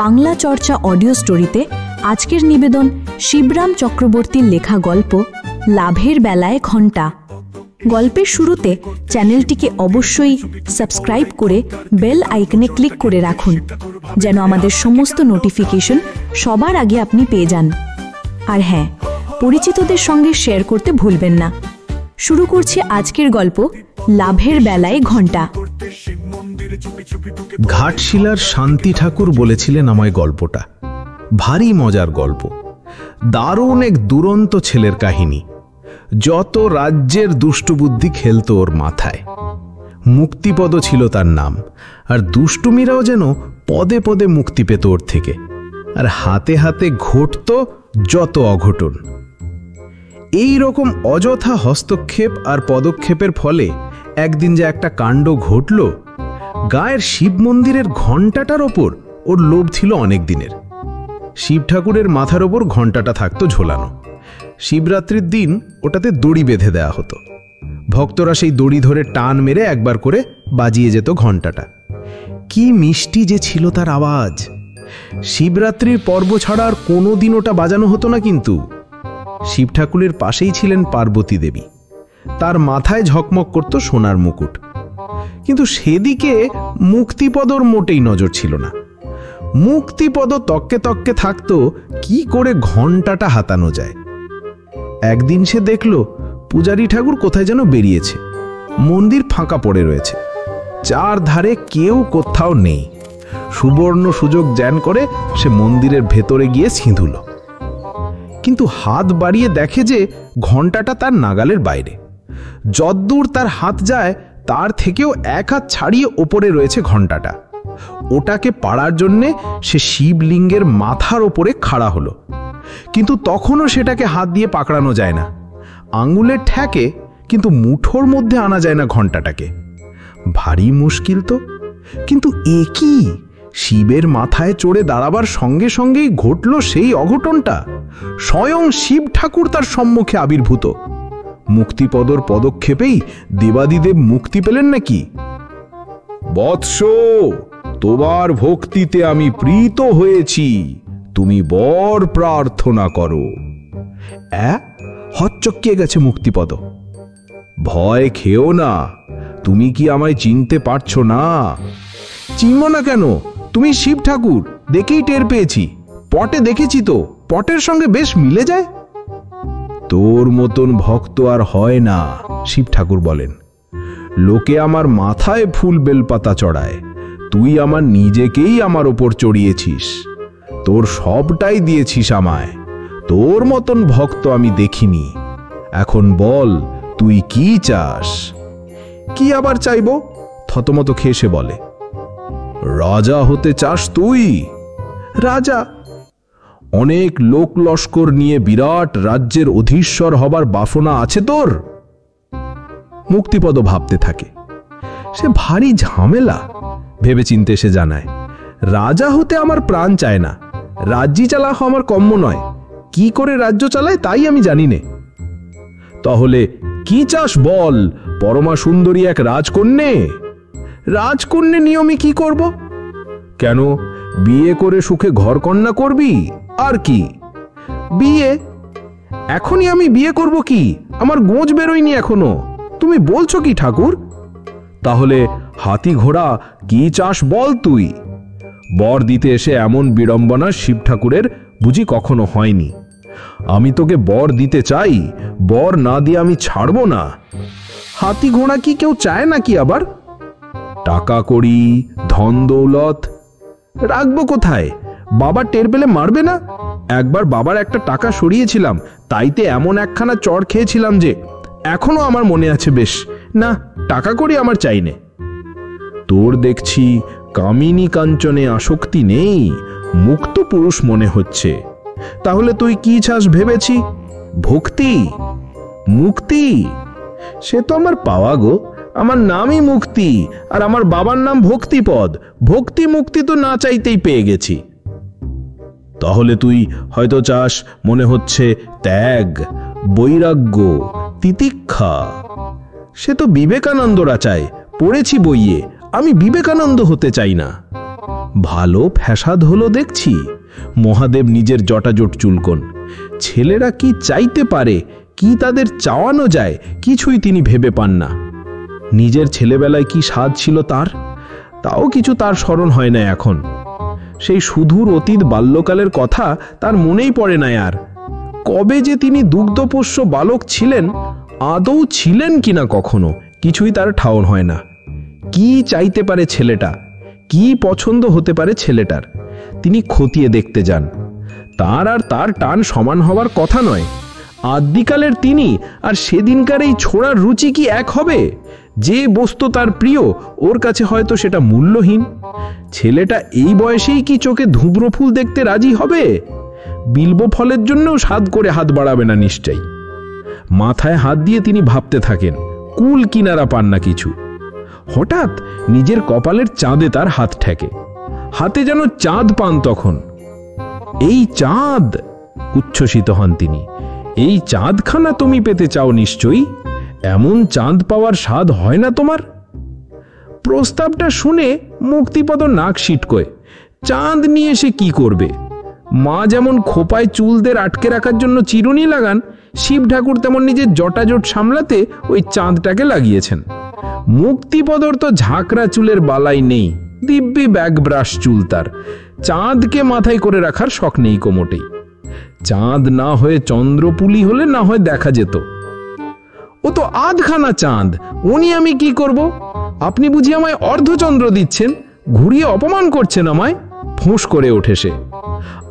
বাংলা চর্চা অডিও স্টোরিতে আজকের নিবেদন শিবরাম চক্রবর্তীর লেখা গল্প লাভের বেলায় ঘণ্টা। গল্পের শুরুতে চ্যানেলটিকে অবশ্যই সাবস্ক্রাইব করে বেল আইকনে ক্লিক করে রাখুন, যেন আমাদের সমস্ত নোটিফিকেশন সবার আগে আপনি পেয়ে যান। আর হ্যাঁ, পরিচিতদের সঙ্গে শেয়ার করতে ভুলবেন না। শুরু করছি আজকের গল্প লাভের বেলায় ঘণ্টা। ঘাটশিলার শান্তি ঠাকুর বলেছিলেন আমায় গল্পটা। ভারী মজার গল্প, দারুণ এক দুরন্ত ছেলের কাহিনী। যত রাজ্যের দুষ্টুবুদ্ধি খেলত ওর মাথায়। মুক্তিপদ ছিল তার নাম, আর দুষ্টুমিরাও যেন পদে পদে মুক্তি পেত ওর থেকে। আর হাতে হাতে ঘটত যত অঘটন। এই রকম অযথা হস্তক্ষেপ আর পদক্ষেপের ফলে একদিন যে একটা কাণ্ড ঘটল, গায়ের শিব মন্দিরের ঘণ্টাটার ওপর ওর লোভ ছিল অনেক দিনের। শিব ঠাকুরের মাথার ওপর ঘণ্টাটা থাকতো ঝোলানো। শিবরাত্রির দিন ওটাতে দড়ি বেঁধে দেওয়া হতো। ভক্তরা সেই দড়ি ধরে টান মেরে একবার করে বাজিয়ে যেত ঘণ্টাটা। কি মিষ্টি যে ছিল তার আওয়াজ! শিবরাত্রির পর্ব ছাড়া আর কোনোদিন ওটা বাজানো হতো না। কিন্তু শিব ঠাকুরের পাশেই ছিলেন পার্বতী দেবী। তার মাথায় ঝকমক করত সোনার মুকুট। কিন্তু সেদিকে মুক্তিপদর মোটেই নজর ছিল না। মুক্তিপদ তককে তককে থাকতো কি করে ঘণ্টাটা হাতানো যায়। একদিন সে দেখল পূজারী ঠাকুর কোথায় যেন বেরিয়েছে। মন্দির ফাঁকা পড়ে রয়েছে, চারধারে কেউ কোথাও নেই। সুবর্ণ সুযোগ জ্ঞান করে সে মন্দিরের ভেতরে গিয়ে সিঁধুল। কিন্তু হাত বাড়িয়ে দেখে যে ঘণ্টাটা তার নাগালের বাইরে। যদ্দূর তার হাত যায় তার থেকেও এক হাত ছাড়িয়ে ওপরে রয়েছে ঘণ্টাটা। ওটাকে পাড়ার জন্যে সে শিবলিঙ্গের মাথার ওপরে খাড়া হলো। কিন্তু তখনও সেটাকে হাত দিয়ে পাকড়ানো যায় না। আঙুলের ঠ্যাকে, কিন্তু মুঠোর মধ্যে আনা যায় না ঘণ্টাটাকে। ভারী মুশকিল তো। কিন্তু এ কি! শিবের মাথায় চড়ে দাঁড়াবার সঙ্গে সঙ্গেই ঘটল সেই অঘটনটা। স্বয়ং শিব ঠাকুর তার সম্মুখে আবির্ভূত। মুক্তিপদর পদক্ষেপেই দেবাদিদেব মুক্তি পেলেন নাকি? বৎস, তোমার ভক্তিতে আমি প্রীত হয়েছি, তুমি বর প্রার্থনা করো। হচ্চকিয়ে গেছে মুক্তিপদ। ভয় খেও না, তুমি কি আমায় চিনতে পারছো না? চিনব না কেন? তুমি শিব ঠাকুর, দেখেই টের পেয়েছি। পটে দেখেছি তো, পটের সঙ্গে বেশ মিলে যায়। তোর মতন ভক্ত আর হয় না, শিব ঠাকুর বলেন। লোকে আমার মাথায় ফুল বেলপাতা চড়ায়, তুই আমার নিজেকেই আমার ওপর চড়িয়েছিস। তোর সবটাই দিয়েছিস আমায়। তোর মতন ভক্ত আমি দেখিনি। এখন বল, তুই কি চাস? কি আবার চাইব? থতমত খেয়ে সে বলে, রাজা হতে চাস তুই? রাজা? অনেক লোক লস্কর নিয়ে বিরাট রাজ্যের অধীশ্বর হবার বাসনা আছে তোর? মুক্তিপদ ভাবতে থাকে। সে ভারী ঝামেলা। ভেবেচিন্তে সে জানায়, রাজা হতে আমার প্রাণ চায় না। রাজ্যি চালা আমার কম্য নয়। কি করে রাজ্য চালায় তাই আমি জানি নে। তাহলে কি চাস বল? পরমা সুন্দরী এক রাজকন্যে? রাজকন্যে নিয়মে কি করব? কেন, বিয়ে করে সুখে ঘর কন্যা করবি? আর কি? বিয়ে? এখনই আমি বিয়ে করব কি? আমার গোঁজ বেরোয়নি এখনো। তুমি বলছো কি ঠাকুর? তাহলে হাতি ঘোড়া কি চাস বল তুই? বর দিতে এসে এমন বিড়ম্বনা শিব ঠাকুরের বুঝি কখনো হয়নি। আমি তোকে বর দিতে চাই, বর না দিয়ে আমি ছাড়ব না। হাতি ঘোড়া কি কেউ চায় নাকি আবার? টাকা কড়ি, ধন দৌলত রাখবো কোথায়? বাবা টের পেলে মারবে না? একবার বাবার একটা টাকা সরিয়েছিলাম, তাইতে এমন একখানা চড় খেয়েছিলাম যে এখনো আমার মনে আছে বেশ। না, টাকা কড়ি আমার চাই নে। তোর দেখছি কামিনী কাঞ্চনে আসক্তি নেই, মুক্ত পুরুষ মনে হচ্ছে। তাহলে তুই কি চাস ভেবেছি? ভক্তি? মুক্তি? সে তো আমার পাওয়া গো। আমার নামই মুক্তি, আর আমার বাবার নাম ভক্তিপদ। ভক্তি মুক্তি তো না চাইতেই পেয়ে গেছি। তাহলে তুই হয়তো চাস, মনে হচ্ছে, ত্যাগ, বৈরাগ্য, তিতিক্ষা। সে তো বিবেকানন্দরা চায়, পড়েছি বইয়ে। আমি বিবেকানন্দ হতে চাই না। ভালো ফ্যাসাদ হলো দেখছি। মহাদেব নিজের জটাজট চুলকোন। ছেলেরা কি চাইতে পারে, কি তাদের চাওয়ানো যায়, কিছুই তিনি ভেবে পান না। নিজের ছেলেবেলায় কি স্বাদ ছিল তার, তাও কিছু তার স্মরণ হয় না এখন। সেই সুদূর অতীত বাল্যকালের কথা তার মনেই পড়ে না আর। কবে যে তিনি দুগ্ধপোষ্য বালক ছিলেন, আদৌ ছিলেন কিনা কখনো, কিছুই তার ঠাউর হয় না। কি চাইতে পারে ছেলেটা, কি পছন্দ হতে পারে ছেলেটার, তিনি খতিয়ে দেখতে যান। তার আর তার টান সমান হওয়ার কথা নয়। আদিকালের তিনি আর সেদিনকার এই ছোড়ার রুচি কি এক হবে? যে বস্তু তার প্রিয়, ওর কাছে হয়তো সেটা মূল্যহীন। ছেলেটা এই বয়সেই কি চোখে ধুব্র ফুল দেখতে রাজি হবে? বিল্ব ফলের জন্যও সাধ করে হাত বাড়াবে না নিশ্চয়ই। মাথায় হাত দিয়ে তিনি ভাবতে থাকেন, কুল কিনারা পান না কিছু। হঠাৎ নিজের কপালের চাঁদে তার হাত ঠেকে। হাতে যেন চাঁদ পান তখন। এই চাঁদ! উচ্ছ্বসিত হন তিনি। এই চাঁদখানা তুমি পেতে চাও নিশ্চয়ই। এমন চাঁদ পাওয়ার স্বাদ হয় না তোমার? প্রস্তাবটা শুনে মুক্তিপদ নাক সিটকোয়। চাঁদ নিয়ে সে কি করবে? মা যেমন খোপায় চুলদের আটকে রাখার জন্য চিরুনি লাগান, শিব ঠাকুর তেমন নিজের জটাজট সামলাতে ওই চাঁদটাকে লাগিয়েছেন। মুক্তিপদর তো ঝাঁকড়া চুলের বালাই নেই, দিব্যি ব্যাগব্রাশ চুল তার। চাঁদকে মাথায় করে রাখার শখ নেই কোমোটেই। চাঁদ না হয়ে চন্দ্রপুলি হলে না হয় দেখা যেত। ও তো আধখানা চাঁদ, উনি আমি কি করব? আপনি বুঝি আমায় অর্ধচন্দ্র দিচ্ছেন, ঘুরিয়ে অপমান করছেন আমায়? ফোঁস করে ওঠে সে।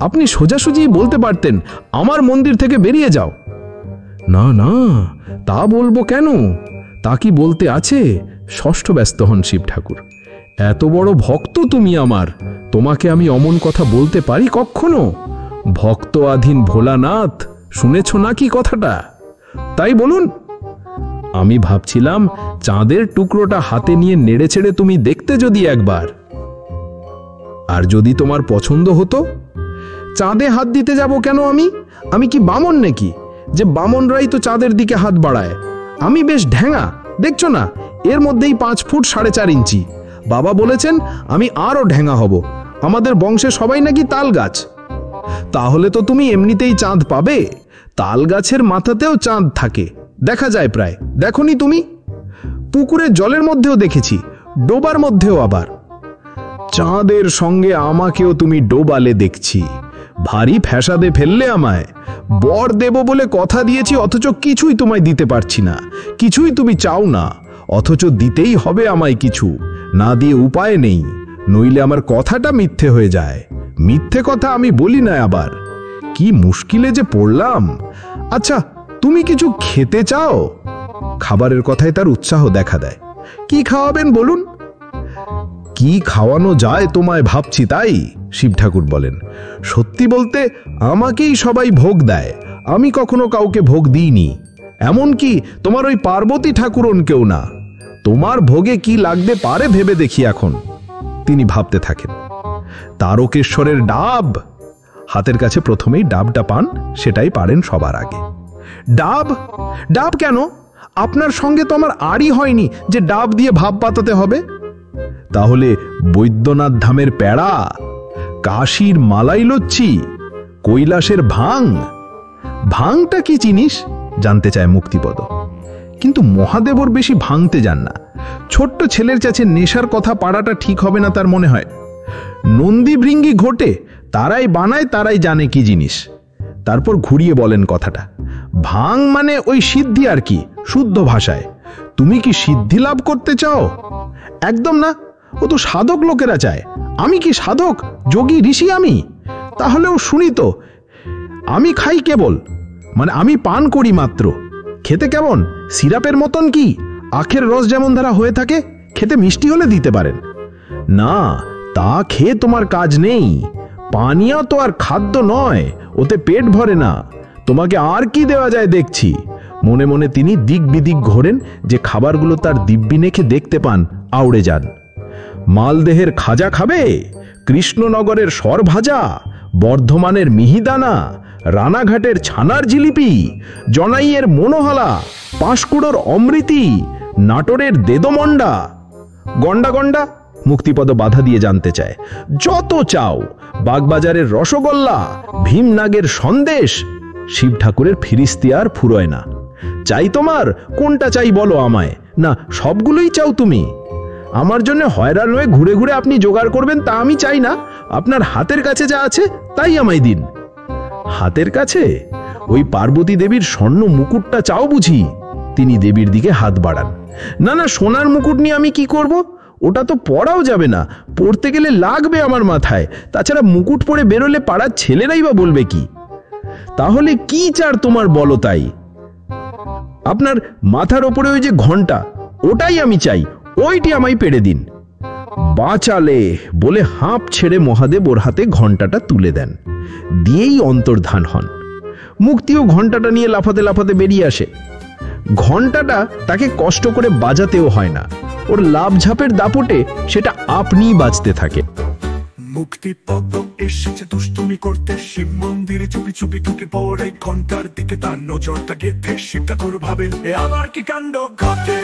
আপনি সোজাসুজি বলতে পারতেন, আমার মন্দির থেকে বেরিয়ে যাও। না না, তা বলবো কেন? তা কি বলতে আছে? ষষ্ঠ ব্যস্ত হন শিব ঠাকুর। এত বড় ভক্ত তুমি আমার, তোমাকে আমি অমন কথা বলতে পারি কখনো? ভক্ত আধীন ভোলানাথ, শুনেছ নাকি কথাটা? তাই বলুন। আমি ভাবছিলাম চাঁদের টুকরোটা হাতে নিয়ে নেড়ে ছেড়ে তুমি দেখতে যদি একবার। আর যদি তোমার পছন্দ হতো? চাঁদে হাত দিতে যাব কেন আমি? আমি কি বামন নাকি যে বামনরাই তো চাঁদের দিকে হাত বাড়ায়? আমি বেশ ঢ্যাঙা, দেখছো না? এর মধ্যেই 5 ফুট 4.5 ইঞ্চি। বাবা বলেছেন আমি আরো ঢ্যাঙা হব। আমাদের বংশে সবাই নাকি তাল গাছ। তাহলে তো তুমি এমনিতেই চাঁদ পাবে। তাল গাছের মাথাতেও চাঁদ থাকে, দেখা যায় প্রায়। দেখোনি তুমি? পুকুরের জলের মধ্যেও দেখেছি, ডোবার মধ্যেও আবার। চাঁদের সঙ্গে আমাকেও তুমি ডোবালে দেখছি। ভারী ফ্যাসাদে ফেললে আমায়। বর দেব বলে কথা দিয়েছি, অথচ কিছুই তোমায় দিতে পারছি না। কিছুই তুমি চাও না, অথচ দিতেই হবে আমায় কিছু। না দিয়ে উপায় নেই, নইলে আমার কথাটা মিথ্যে হয়ে যায়। মিথ্যে কথা আমি বলি না আবার। কি মুশকিলে যে পড়লাম। আচ্ছা, তুমি কিছু খেতে চাও? খাবারের কথায় তার উৎসাহ দেখা দেয়। কি খাওয়াবেন বলুন? কি খাওয়ানো যায় তোমায় ভাবছি তাই, শিব ঠাকুর বলেন। সত্যি বলতে আমাকেই সবাই ভোগ দেয়, আমি কখনো কাউকে ভোগ দিইনি। এমনকি তোমার ওই পার্বতী ঠাকুরনকেও না। তোমার ভোগে কি লাগতে পারে ভেবে দেখি এখন। তিনি ভাবতে থাকেন। তারকেশ্বরের ডাব। হাতের কাছে প্রথমেই ডাবটা পান, সেটাই পারেন সবার আগে। ডাব? ডাব কেন? আপনার সঙ্গে তো আমার আরই হয়নি যে ডাব দিয়ে ভাব পাতাতে হবে। তাহলে বৈদ্যনাথ ধামের প্যাড়া, কাশীর মালাই লচ্ছি, কৈলাসের ভাং। ভাংটা কি জিনিস জানতে চায় মুক্তিপদ। কিন্তু মহাদেবর বেশি ভাঙতে যান না। ছোট্ট ছেলের কাছে নেশার কথা পাড়াটা ঠিক হবে না তার মনে হয়। নন্দী ভৃঙ্গি ঘটে, তারাই বানায়, তারাই জানে কি জিনিস। তারপর ঘুরিয়ে বলেন কথাটা। ভাং মানে ওই সিদ্ধি আর কি, শুদ্ধ ভাষায়। তুমি কি সিদ্ধি লাভ করতে চাও? একদম না, ও তো সাধক লোকেরা চায়। আমি কি সাধক, যোগী, ঋষি আমি? তাহলেও শুনি তো। আমি খাই কেবল, মানে আমি পান করি মাত্র। খেতে কেমন? সিরাপের মতন কি? আখের রস যেমন ধারা হয়ে থাকে, খেতে মিষ্টি হলে দিতে পারেন। না, তা খেয়ে তোমার কাজ নেই। পানীয় তো আর খাদ্য নয়, ওতে পেট ভরে না। তোমাকে আর কি দেওয়া যায় দেখছি। মনে মনে তিনি দিক বিদিক ঘোরেন যে খাবারগুলো তার দিব্যি নেখে দেখতে পান, আউড়ে যান। মালদেহের খাজা খাবে, কৃষ্ণনগরের সর ভাজা, বর্ধমানের মিহিদানা, রানাঘাটের ছানার জিলিপি, জনাইয়ের মনোহালা, পাঁশকুড়োর অমৃতি, নাটোরের দেদমন্ডা। গন্ডা গন্ডা মুক্তিপদ বাধা দিয়ে জানতে চায়, যত চাও, বাগবাজারের রসগোল্লা, ভীমনাগের সন্দেশ, শিব ঠাকুরের ফিরিস্তি আর ফুরোয় না। চাই তোমার, কোনটা চাই বলো আমায়, না সবগুলোই চাও তুমি? আমার জন্য হয়রান হয়ে ঘুরে ঘুরে আপনি জোগাড় করবেন তা আমি চাই না, আপনার হাতের কাছে যা আছে তাই আমায় দিন। হাতের কাছে? ওই পার্বতী দেবীর স্বর্ণ মুকুটটা চাও বুঝি? তিনি দেবীর দিকে হাত বাড়ান। না না, সোনার মুকুট নিয়ে আমি কি করব? ওটা তো পরাও যাবে না, পড়তে গেলে লাগবে আমার মাথায়। তাছাড়া মুকুট পরে বেরোলে পাড়ার ছেলেরাই বা বলবে কি? তাহলে কি চার তোমার বলো তাই? আপনার মাথার ওপরে ওই যে ঘন্টা, ওটাই আমি চাই, ওইটি আমায় পেড়ে দিন। বাঁচালে বলে হাঁপ ছেড়ে মহাদেব ওর হাতে ঘন্টাটা তুলে দেন, দিয়েই অন্তর্ধান হন। মুক্তিও ঘন্টাটা নিয়ে লাফাতে লাফাতে বেরিয়ে আসে। ঘন্টাটা তাকে কষ্ট করে বাজাতেও হয় না, ওর লাভঝাপের দাপটে সেটা আপনিই বাজতে থাকে। মুক্তিপদ এসেছে দুষ্টুমি করতে, শিব মন্দিরে চুপি চুপি ঢুকে পড়ে ঘন্টার দিকে তার নজরটা গেঁথে। শিব ঠাকুর ভাবেন, এ আমার কি কাণ্ড ঘটে।